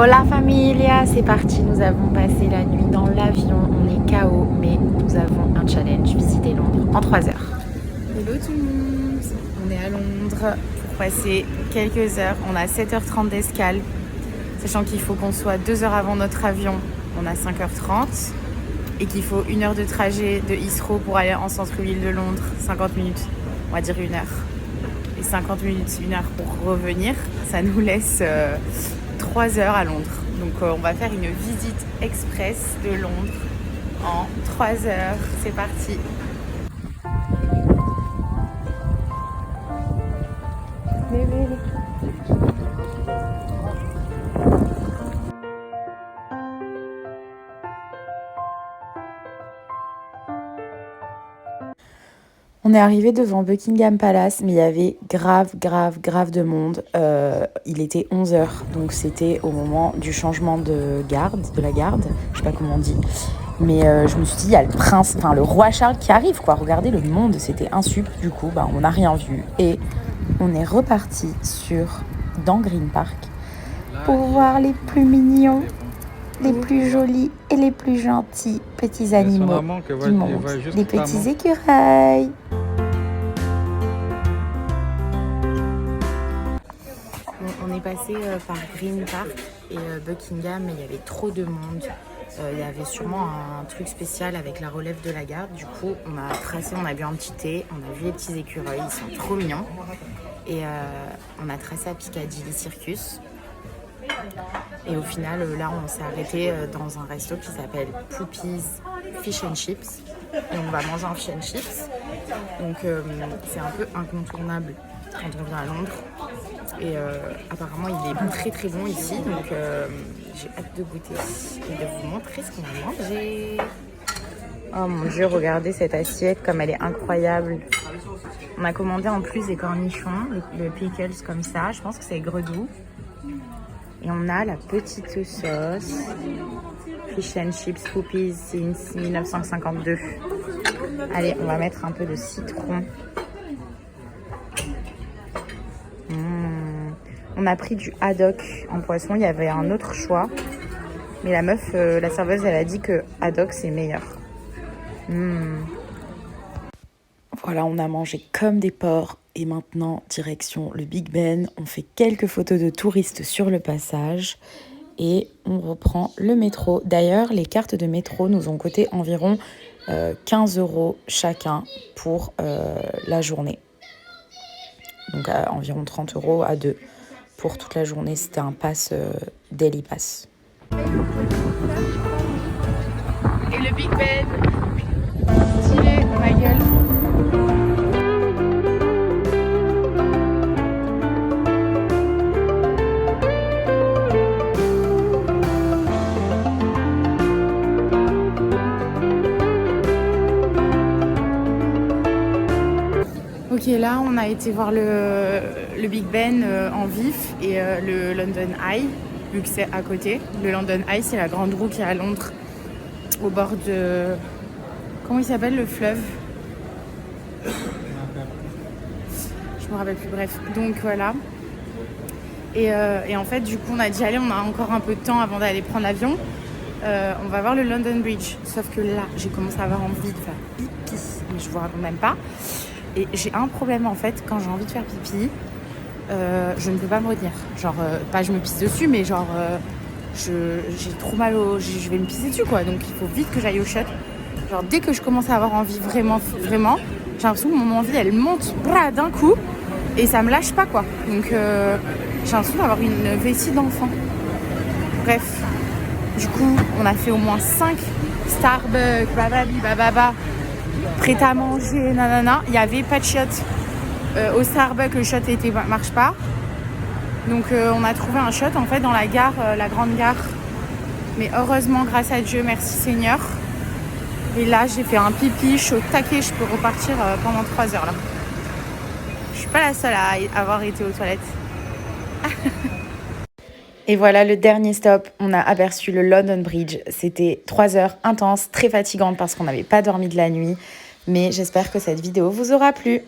Hola familia, c'est parti, nous avons passé la nuit dans l'avion, on est KO, mais nous avons un challenge, visiter Londres en 3 heures. Hello tout le monde, on est à Londres pour passer quelques heures, on a 7h30 d'escale, sachant qu'il faut qu'on soit 2 heures avant notre avion, on a 5h30, et qu'il faut 1 heure de trajet de Heathrow pour aller en centre-ville de Londres, 50 minutes, on va dire 1 heure. Et 50 minutes, 1 heure pour revenir, ça nous laisse 3 heures à Londres. Donc on va faire une visite express de Londres en 3 heures. C'est parti. On est arrivé devant Buckingham Palace, mais il y avait grave de monde. Il était 11h, donc c'était au moment du changement de la garde, je sais pas comment on dit. Mais je me suis dit, il y a le roi Charles qui arrive, quoi. Regardez le monde, c'était insup. Du coup, on n'a rien vu. Et on est reparti dans Green Park pour voir les plus mignons, les plus jolis et les plus gentils petits animaux du monde. Les petits écureuils. On est passé par Green Park et Buckingham, mais il y avait trop de monde. Il y avait sûrement un truc spécial avec la relève de la garde. Du coup, on a tracé, on a bu un petit thé, on a vu les petits écureuils, ils sont trop mignons. Et on a tracé à Piccadilly Circus. Et au final, là, on s'est arrêté dans un resto qui s'appelle Poopy's Fish and Chips. Et on va manger un fish and chips. Donc, c'est un peu incontournable quand on vient à Londres. Et apparemment, il est très bon ici. Donc, j'ai hâte de goûter et de vous montrer ce qu'on va manger. Oh mon Dieu, regardez cette assiette comme elle est incroyable. On a commandé en plus des cornichons, le pickles comme ça. Je pense que c'est gredou. Et on a la petite sauce Fish and Chips Poopy's since 1952. Allez, on va mettre un peu de citron. On a pris du haddock en poisson. Il y avait un autre choix. Mais la meuf, la serveuse, elle a dit que haddock, c'est meilleur. Voilà, on a mangé comme des porcs. Et maintenant, direction le Big Ben. On fait quelques photos de touristes sur le passage. Et on reprend le métro. D'ailleurs, les cartes de métro nous ont coûté environ 15 € chacun pour la journée. Donc environ 30 € à deux pour toute la journée. C'était un pass Daily Pass. Et le Big Ben, stylé, ma gueule. Ok, là on a été voir le Big Ben en vif et le London Eye, vu que c'est à côté. Le London Eye, c'est la grande roue qui est à Londres, au bord de... Comment il s'appelle le fleuve? Je me rappelle plus, bref. Donc voilà. Et en fait, du coup, on a dit, allez, on a encore un peu de temps avant d'aller prendre l'avion. On va voir le London Bridge. Sauf que là, j'ai commencé à avoir envie de faire pipi, mais je vous raconte même pas. Et j'ai un problème en fait, quand j'ai envie de faire pipi, je ne peux pas me retenir. Genre, pas je me pisse dessus, mais genre, j'ai trop mal je vais me pisser dessus quoi. Donc il faut vite que j'aille au shot. Genre, dès que je commence à avoir envie vraiment, j'ai l'impression que mon envie elle monte d'un coup et ça me lâche pas quoi. Donc j'ai l'impression d'avoir une vessie d'enfant. Bref, du coup, on a fait au moins 5 Starbucks, bababa. Prêt à manger, nanana. Il n'y avait pas de shot. Au Starbucks, le shot marche pas. Donc on a trouvé un shot en fait dans la gare, la grande gare. Mais heureusement, grâce à Dieu, merci Seigneur. Et là, j'ai fait un pipi, je suis au taquet, je peux repartir pendant 3 heures là. Je suis pas la seule à avoir été aux toilettes. Et voilà le dernier stop, on a aperçu le London Bridge. C'était 3 heures intenses, très fatigantes parce qu'on n'avait pas dormi de la nuit. Mais j'espère que cette vidéo vous aura plu.